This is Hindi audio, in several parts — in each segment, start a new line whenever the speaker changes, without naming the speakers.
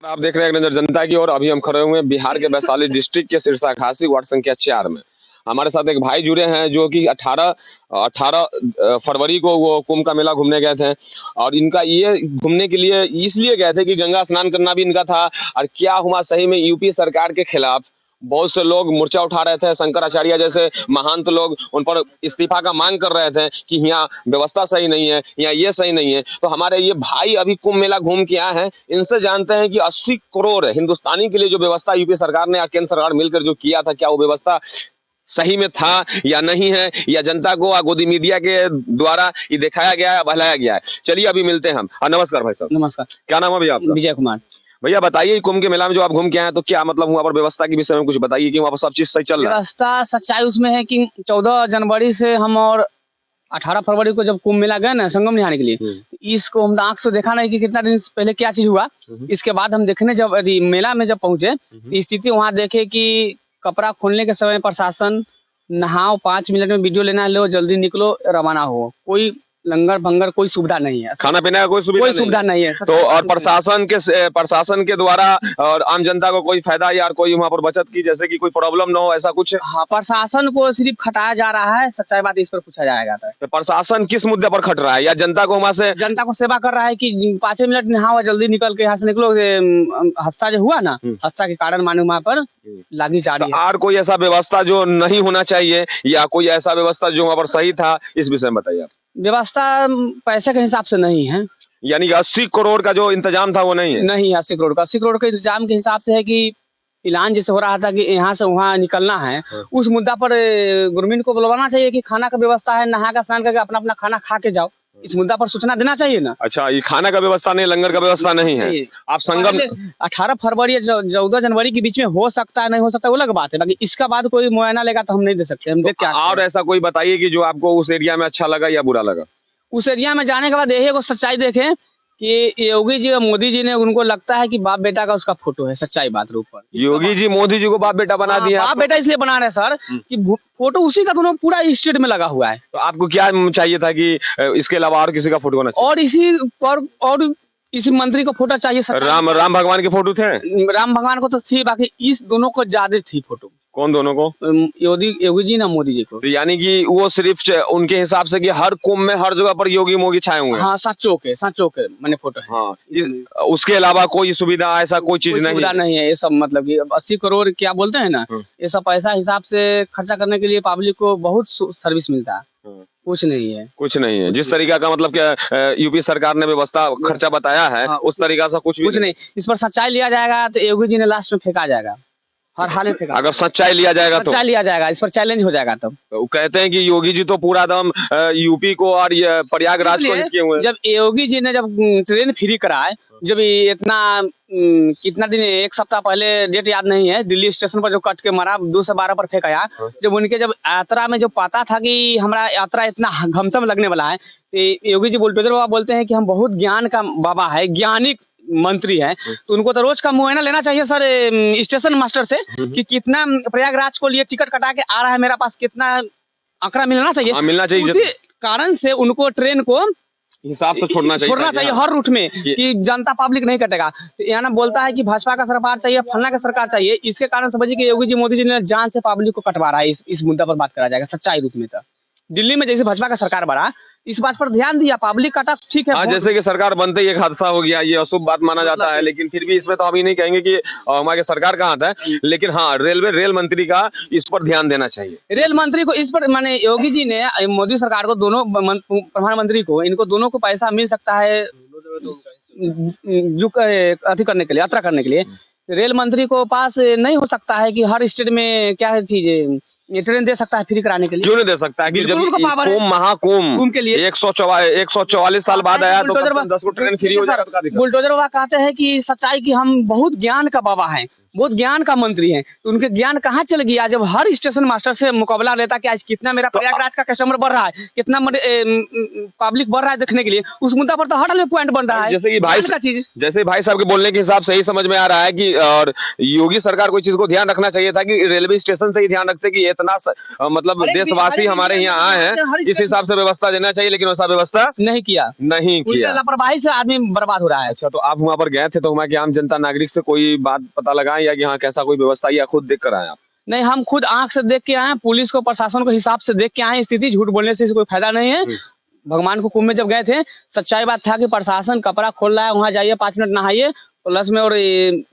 आप देख रहे हैं नजर जनता की और अभी हम खड़े हुए हैं बिहार के वैशाली डिस्ट्रिक्ट के सिरसा खासी वार्ड संख्या 4 में। हमारे साथ एक भाई जुड़े हैं जो कि 18 फरवरी को वो कुंभ का मेला घूमने गए थे और इनका ये घूमने के लिए इसलिए गए थे कि गंगा स्नान करना भी इनका था। और क्या हुआ, सही में यूपी सरकार के खिलाफ बहुत से लोग मोर्चा उठा रहे थे। शंकराचार्य जैसे महंत लोग उन पर इस्तीफा का मांग कर रहे थे कि यहाँ व्यवस्था सही नहीं है, यहाँ ये सही नहीं है। तो हमारे ये भाई अभी कुंभ मेला घूम के आए हैं, इनसे जानते हैं कि 80 करोड़ हिंदुस्तानी के लिए जो व्यवस्था यूपी सरकार ने या केंद्र सरकार मिलकर जो किया था, क्या वो व्यवस्था सही में था या नहीं है, या जनता को गोदी मीडिया के द्वारा ये दिखाया गया है, बहलाया गया है। चलिए अभी मिलते हैं हम। नमस्कार भाई साहब।
नमस्कार।
क्या नाम है भैया आपका?
विजय कुमार।
भैया बताइए, कुंभ के मेला में जो आप घूम के आए हैं तो क्या मतलब वहाँ पर व्यवस्था के विषय में कुछ बताइए कि वहाँ पर सब चीज सही चल रहा है?
व्यवस्था सच्चाई उसमें है कि 14 जनवरी से हम और 18 फरवरी को जब कुंभ मेला गए ना संगम नहाने के लिए, इसको हम आंख से देखा नहीं कि कितना दिन पहले क्या चीज हुआ। इसके बाद हम देखने जब मेला में जब पहुंचे, स्थिति वहाँ देखे कि कपड़ा खोलने के समय प्रशासन नहाओ, 5 मिनट में वीडियो लेना लो, जल्दी निकलो, रवाना हो, कोई लंगर भंगर कोई सुविधा नहीं है,
खाना पीने का कोई सुविधा नहीं है। तो और प्रशासन के द्वारा और आम जनता को कोई फायदा या कोई वहाँ पर बचत की, जैसे कि कोई प्रॉब्लम ना हो, ऐसा कुछ?
हाँ, प्रशासन को सिर्फ खटाया जा रहा है, सच्चाई बात इस पर पूछा जाएगा।
तो प्रशासन किस मुद्दे पर खट रहा है, या जनता को वहाँ से
जनता को सेवा कर रहा है कि 5 मिनट नहाओ, जल्दी निकल के यहाँ से निकलो। हादसा जो हुआ ना, हादसा के कारण मानो वहाँ पर लागी जा रही है।
और कोई ऐसा व्यवस्था जो नहीं होना चाहिए या कोई ऐसा व्यवस्था जो वहाँ पर सही था, इस विषय में बताइए आप।
व्यवस्था पैसे के हिसाब से नहीं है,
यानी कि 80 करोड़ का जो इंतजाम था वो नहीं है।
नहीं 80 करोड़ का, 80 करोड़ के इंतजाम के हिसाब से है कि ऐलान जैसे हो रहा था कि यहाँ से वहाँ निकलना है, उस मुद्दा पर गवर्नमेंट को बुलवाना चाहिए कि खाना का व्यवस्था है, नहा का स्नान करके अपना अपना खाना खा के जाओ, इस मुद्दा पर सूचना देना चाहिए ना।
अच्छा, ये खाना का व्यवस्था नहीं, लंगर का व्यवस्था नहीं है। आप संगम
18 फरवरी 14 जनवरी के बीच में हो सकता है, नहीं हो सकता वो अलग बात है, बाकी इसका बाद कोई मुआयना लेगा तो हम नहीं दे सकते। हम देख क्या
और ऐसा कोई बताइए कि जो आपको उस एरिया में अच्छा लगा या बुरा लगा।
उस एरिया में जाने के बाद यही को सच्चाई देखे कि योगी जी और मोदी जी ने, उनको लगता है कि बाप बेटा का उसका फोटो है, सच्चाई बात रूप पर।
योगी जी मोदी जी को बाप बेटा बना दिया।
बाप बेटा इसलिए बना रहे हैं सर कि फोटो उसी का दोनों पूरा स्टेट में लगा हुआ है।
तो आपको क्या चाहिए था कि इसके अलावा और किसी का फोटो होना चाहिए?
और इसी मंत्री को फोटो चाहिए सर।
राम भगवान के फोटो थे?
राम भगवान को तो थी, बाकी इस दोनों को ज्यादा थी फोटो।
कौन दोनों को?
योगी जी ना मोदी जी को।
तो यानी कि वो सिर्फ उनके हिसाब से कि हर कुंभ में हर जगह पर योगी मोगी छाए हुए हैं।
हाँ, सचो के मैंने फोटो है।
हाँ, उसके अलावा कोई सुविधा ऐसा कोई चीज
नहीं है। ये सब मतलब कि 80 करोड़ क्या बोलते हैं ना, ये सब पैसा हिसाब से खर्चा करने के लिए पब्लिक को बहुत सर्विस मिलता है, कुछ नहीं है। जिस तरीका का मतलब क्या यूपी सरकार ने व्यवस्था खर्चा बताया है, उस तरीका से कुछ नहीं। इस पर सच्चाई लिया जाएगा तो योगी जी ने लास्ट में फेंका जाएगा, हर हाल में फेंका।
अगर सच्चाई लिया जाएगा
इस पर चैलेंज हो जाएगा। तब
तो कहते हैं कि योगी जी तो पूरा दम यूपी को और ये प्रयागराज को किए हुए।
जब योगी जी ने जब ट्रेन फ्री कराए, जब इतना कितना दिन, 1 सप्ताह पहले, डेट याद नहीं है, दिल्ली स्टेशन पर जो कट के मारा, 2 से 12 पर फेंकाया। जब उनके जब यात्रा में जो पता था कि हमारा यात्रा इतना घमसम लगने वाला है, तो योगी जी बुलडोजर बाबा बोलते हैं कि हम बहुत ज्ञान का बाबा है, ज्ञानी मंत्री है, तो उनको तो रोज का मुआयना लेना चाहिए सर स्टेशन मास्टर से कि कितना प्रयागराज को लिए टिकट कटा के आ रहा है, मेरा पास कितना आंकड़ा मिलना चाहिए। उसी कारण से उनको ट्रेन को
हिसाब से छोड़ना चाहिए
हर रूट में कि जनता पब्लिक नहीं कटेगा। तो यहाँ ना बोलता है कि भाजपा का सरकार चाहिए, फलना का सरकार चाहिए, इसके कारण समझिए कि योगी जी मोदी जी ने जान से पब्लिक को कटवा रहा है। इस मुद्दा पर बात करा जाएगा सच्चाई रूप में। तो दिल्ली में जैसे भाजपा का सरकार बढ़ा, इस बात पर ध्यान दिया, पब्लिक कटा, ठीक है।
जैसे कि सरकार बनते ही एक हादसा हो गया, ये अशुभ बात माना जाता है, लेकिन फिर भी इसमें तो हम ही नहीं कहेंगे कि हमारी सरकार का हाथ है, लेकिन हाँ रेल मंत्री का इस पर ध्यान देना चाहिए।
रेल मंत्री को इस पर, माने योगी जी ने मोदी सरकार को, दोनों प्रधानमंत्री को, इनको दोनों को पैसा मिल सकता है जो अति करने के लिए, यात्रा करने के लिए। रेल मंत्री को पास नहीं हो सकता है कि हर स्टेट में क्या है चीज ये ट्रेन दे सकता है फ्री कराने के लिए?
क्यों नहीं दे सकता है? कि जब महाकुंभ के लिए 144 साल बाद आया तो 10 को ट्रेन फ्री हो जाएगा।
बुलडोजर बाबा कहते हैं कि सच्चाई की हम बहुत ज्ञान का बाबा हैं, बहुत ज्ञान का मंत्री हैं, तो उनके ज्ञान कहाँ चल गया जब हर स्टेशन मास्टर से मुकाबला रहता कि आज कितना मेरा प्रयागराज का कस्टमर बढ़ रहा है, कितना पब्लिक बढ़ रहा है देखने के लिए, उस मुद्दा पर तो हर हाल पॉइंट बन रहा है।
जैसे भाई साहब के बोलने के हिसाब से ही समझ में आ रहा है कि और योगी सरकार को इस चीज को ध्यान रखना चाहिए था कि रेलवे स्टेशन से ही ध्यान रखते कि इतना मतलब
अरे
देशवासी हमारे यहाँ आए हैं, इस हिसाब से व्यवस्था देना चाहिए, लेकिन वैसा व्यवस्था
नहीं किया,
नहीं किया।
लापरवाही से आदमी बर्बाद हो रहा है।
अच्छा, तो आप वहाँ पर गए थे तो वहाँ के आम जनता नागरिक से कोई बात पता लगाए या कि हाँ कैसा कोई व्यवस्था, या खुद देख कर आए आप?
नहीं, हम खुद आंख से देख के आए, पुलिस को प्रशासन को हिसाब से देख के आए। स्थिति झूठ बोलने से कोई फायदा नहीं है। भगवान को कुंभ में जब गए थे, सच्चाई बात था कि प्रशासन कपड़ा खोल रहा है, वहाँ जाइए 5 मिनट नहाइए प्लस में, और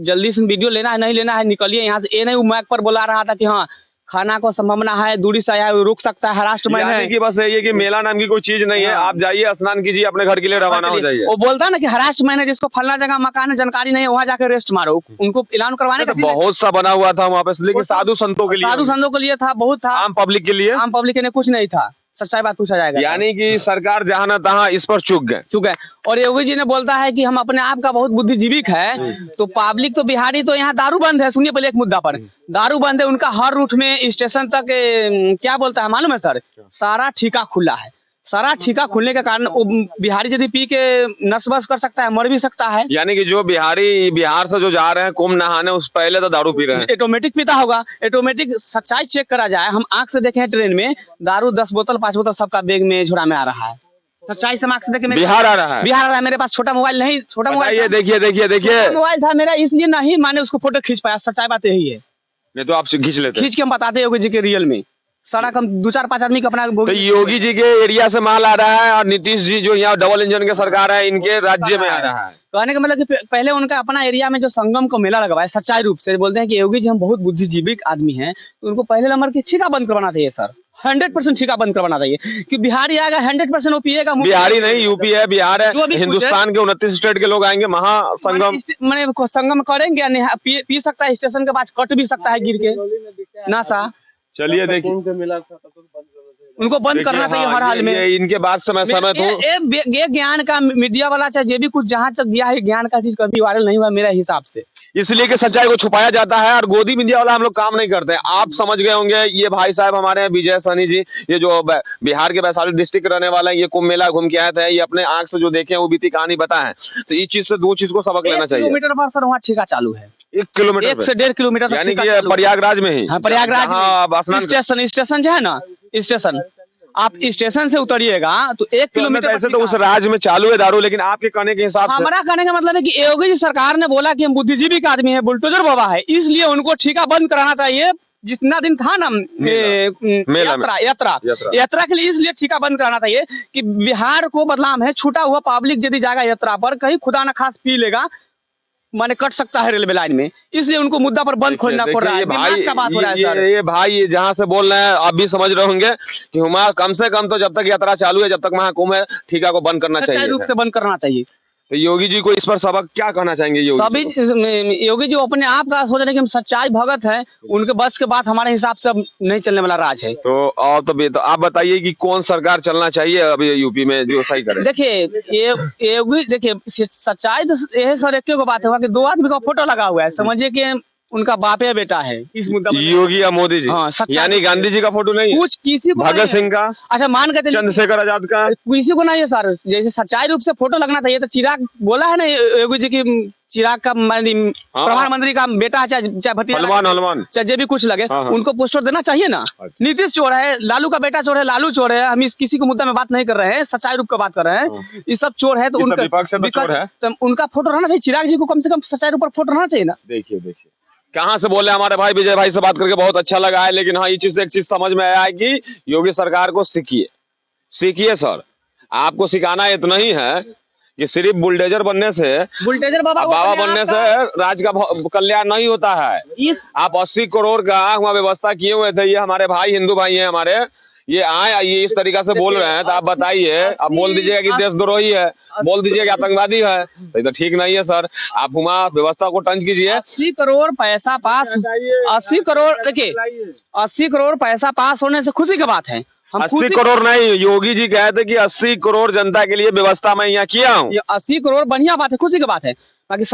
जल्दी से वीडियो लेना है नहीं लेना है निकलिए यहाँ से। ये नहीं वो माइक पर बोला रहा था कि हाँ खाना को संभावना है, दूरी से आया रुक सकता है, हरास्ट में है
कि बस ये कि मेला नाम की कोई चीज नहीं है, आप जाइए स्नान कीजिए, अपने घर के लिए रवाना हो जाइए।
वो बोलता है ना कि हरास्ट में है, जिसको फलना जगह मकान है जानकारी नहीं है वहाँ जाकर रेस्ट मारो, उनको ऐलान करवाने का
बहुत सा बना हुआ था वहाँ पे, लेकिन साधु संतों के लिए,
साधु संतों के लिए था, बहुत था।
आम पब्लिक के लिए,
आम पब्लिक के लिए कुछ नहीं था। सच्चाई बात पूछा जाएगा,
यानी कि सरकार जहाँ न तहाँ इस पर चूक गए।
और योगी जी ने बोलता है कि हम अपने आप का बहुत बुद्धिजीविक है, तो पब्लिक तो बिहारी तो यहाँ दारू बंद है। सुनिए पहले एक मुद्दा पर, दारू बंद है उनका, हर रूट में स्टेशन तक क्या बोलता है मालूम है सर, सारा ठेका खुला है। सारा ठेका खुलने के कारण बिहारी यदि पी के नस बस कर सकता है, मर भी सकता है।
यानी कि जो बिहारी बिहार से जो जा रहे हैं कुंभ नहाने, उस पहले तो दारू पी रहे हैं,
ऑटोमेटिक पीता होगा। ऑटोमेटिक सच्चाई चेक करा जाए, हम आंख से देखे ट्रेन में दारू 10 बोतल 5 बोतल सबका बैग में झोरा में आ रहा है। सच्चाई से आंख से देखे
बिहार आ रहा है,
बिहार आ रहा है। मेरे पास छोटा मोबाइल नहीं, छोटा मोबाइल
देखिए
मोबाइल था मेरा, इसलिए नहीं माने उसको फोटो खींच पाया। सच्चाई बात यही है,
नहीं तो आपसे खींच लेते,
खींच के हम बताते योगी जी के रियल में। सारा कम 2-4-5 आदमी का अपना
तो योगी जी के एरिया से माल आ रहा है, और नीतीश जी जो यहाँ डबल इंजन के सरकार है, इनके राज्य में आ रहा है।
कहने का मतलब कि पहले उनका अपना एरिया में जो संगम को मेला लगवाया, सच्चाई रूप से बोलते हैं कि योगी जी हम बहुत बुद्धिजीविक आदमी हैं, तो उनको पहले नंबर की ठेका बंद करवाना चाहिए सर। 100% ठेका बंद करवाना चाहिए कि बिहारी आएगा 100% वो पिएगा।
बिहारी नहीं, यूपी है, बिहार है, हिंदुस्तान के 29 स्टेट के लोग आएंगे, महासंगम
मैंने संगम करेंगे, पी सकता है, स्टेशन के पास कट भी सकता है गिर के नासा।
चलिए देखिए,
उनको बंद करना चाहिए हर हाल में।
इनके बाद से मैं सहमत हूँ।
ये ज्ञान का मीडिया वाला चाहे ये भी कुछ जहाँ तक दिया है, ज्ञान का चीज कभी वायरल नहीं हुआ मेरे हिसाब से,
इसलिए कि सच्चाई को छुपाया जाता है, और गोदी मीडिया वाला हम लोग काम नहीं करते हैं। आप समझ गए होंगे, ये भाई साहब हमारे हैं विजय सनी जी, ये जो बिहार के वैशाली डिस्ट्रिक्ट रहने वाले हैं, ये कुंभ मेला घूम के आए थे, ये अपने आंख से जो देखे वो बीती कहानी बताए। तो इस चीज से 2 चीज को सबक लेना चाहिए।
1 किलोमीटर पर सर वहाँ ठेका चालू है,
1 किलोमीटर
1 से 1.5 किलोमीटर,
यानी कि प्रयागराज में ही।
हाँ, प्रयागराज में स्टेशन जो है ना, स्टेशन आप स्टेशन से उतरिएगा तो 1 किलोमीटर।
ऐसे तो उस राज्य में चालू है दारू, लेकिन आपके कहने के हिसाब से,
हमारा कहने का मतलब है कि योगी जी सरकार ने बोला कि हम बुद्धिजीवी आदमी है, बुलडोजर बाबा है, इसलिए उनको ठेका बंद कराना चाहिए। जितना दिन था ना यात्रा के लिए, इसलिए ठेका बंद कराना चाहिए कि बिहार को बदनाम है। छूटा हुआ पब्लिक यदि जाएगा यात्रा पर, कहीं खुदा न खास पी लेगा, माने कट सकता है रेलवे लाइन में, इसलिए उनको मुद्दा पर बंद खोलना पड़ रहा है। दिमाग का बात हो रहा है सर।
ये भाई जहाँ से बोल रहे हैं आप भी समझ रहे होंगे कि हमारा कम से कम तो जब तक यात्रा चालू है, जब तक महाकुंभ है, ठेका को बंद करना चाहिए,
रूप से बंद करना चाहिए।
तो योगी जी को इस पर सबक क्या कहना चाहेंगे?
योगी जी अपने आप का सोच रहे हैं कि हम सच्चाई भगत है, उनके बस के बाद हमारे हिसाब से अब नहीं चलने वाला राज है।
तो और तो आप बताइए कि कौन सरकार चलना चाहिए अभी यूपी में जो सही करे?
देखिए योगी, देखिए सच्चाई तो यही सर, एक बात है कि 2 आदमी का फोटो लगा हुआ है, समझिए कि उनका बाप या बेटा है इस मुद्दा पर।
योगी या मोदी जी?
हाँ,
यानी गांधी जी का फोटो नहीं है,
कुछ किसी को,
भगत सिंह का,
अच्छा मान के
चंद्रशेखर आजाद का,
किसी को नहीं है सर। जैसे सच्चाई रूप से फोटो लगना चाहिए, तो चिराग बोला है ना योगी जी की, चिराग का प्रधानमंत्री का बेटा चाहे भतीजा चाहे जो भी कुछ लगे, उनको पोस्टर देना चाहिए ना। नीतीश चोर है, लालू का बेटा चोर है, लालू चोर है, हम किसी को मुद्दा में बात नहीं कर रहे हैं, सच्चाई रूप का बात कर रहे हैं। ये सब चोर है, तो उनका फोटो रहना चाहिए। चिराग जी को कम से कम सच्चाई रूप पर फोटो रहना चाहिए ना।
देखिए कहाँ से बोले हमारे भाई विजय भाई से बात करके बहुत अच्छा लगा है, लेकिन हाँ ये चीज एक चीज समझ में आया है कि योगी सरकार को सीखिए सर। आपको सिखाना इतना ही है कि सिर्फ बुलडोजर बनने से,
बुलडोजर बाबा
बनने से राज्य का कल्याण नहीं होता है। आप 80 करोड़ का वहाँ व्यवस्था किए हुए थे, ये हमारे भाई हिंदू भाई हैं हमारे, ये ये इस तरीका से बोल रहे हैं, तो आप बताइए, आप बोल दीजिएगा कि देशद्रोही है, बोल दीजिए कि आतंकवादी है, तो ठीक नहीं है सर। आप वहाँ व्यवस्था को टंच कीजिए।
80 करोड़ पैसा पास, 80 करोड़, देखिए 80 करोड़ पैसा पास होने से खुशी की बात है।
80 करोड़ नहीं, योगी जी कहते कि 80 करोड़ जनता के लिए व्यवस्था मैं यहाँ किया हूँ।
80 करोड़ बढ़िया बात है, खुशी की बात है। बाकी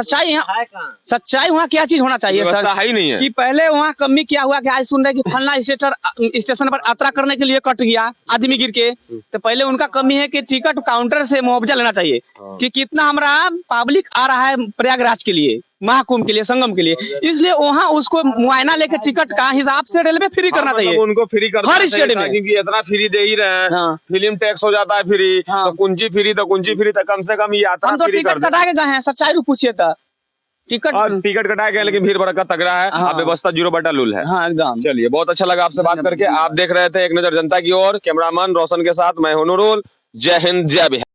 सच्चाई वहाँ क्या चीज होना चाहिए सर,
व्यवस्था है ही नहीं है।
कि पहले वहाँ कमी क्या हुआ कि आज सुन रहे कि फलना स्टेशन पर यात्रा करने के लिए कट गया आदमी गिर के, तो पहले उनका कमी है कि टिकट काउंटर से मुआवजा लेना चाहिए कि कितना हमारा पब्लिक आ रहा है प्रयागराज के लिए, महाकुंभ के लिए, संगम के लिए, इसलिए वहाँ उसको मुआयना लेके टिकट का हिसाब से रेलवे फ्री करना चाहिए,
मतलब उनको फ्री कर
हर स्टेट में,
क्योंकि इतना फ्री दे ही रहे हैं।
हाँ।
फिल्म टैक्स हो जाता है फ्री,
हाँ।
तो कुंजी फ्री तो कम से कम यात्रा
हम तो
फ्री कर
टिकट कटा के गए हैं, सच्चाई पूछिए तो
टिकट कटाया गया, लेकिन भीड़ भड़का तगड़ा है।
हाँ।
व्यवस्था 0/0 है।
हाँ एकदम।
चलिए, बहुत अच्छा लगा आपसे बात करके। आप देख रहे थे एक नजर जनता की ओर, कैमरामैन रोशन के साथ मैं हूं नूरुल। जय हिंद, जय बिहार।